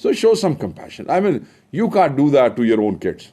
So show some compassion. I mean, you can't do that to your own kids.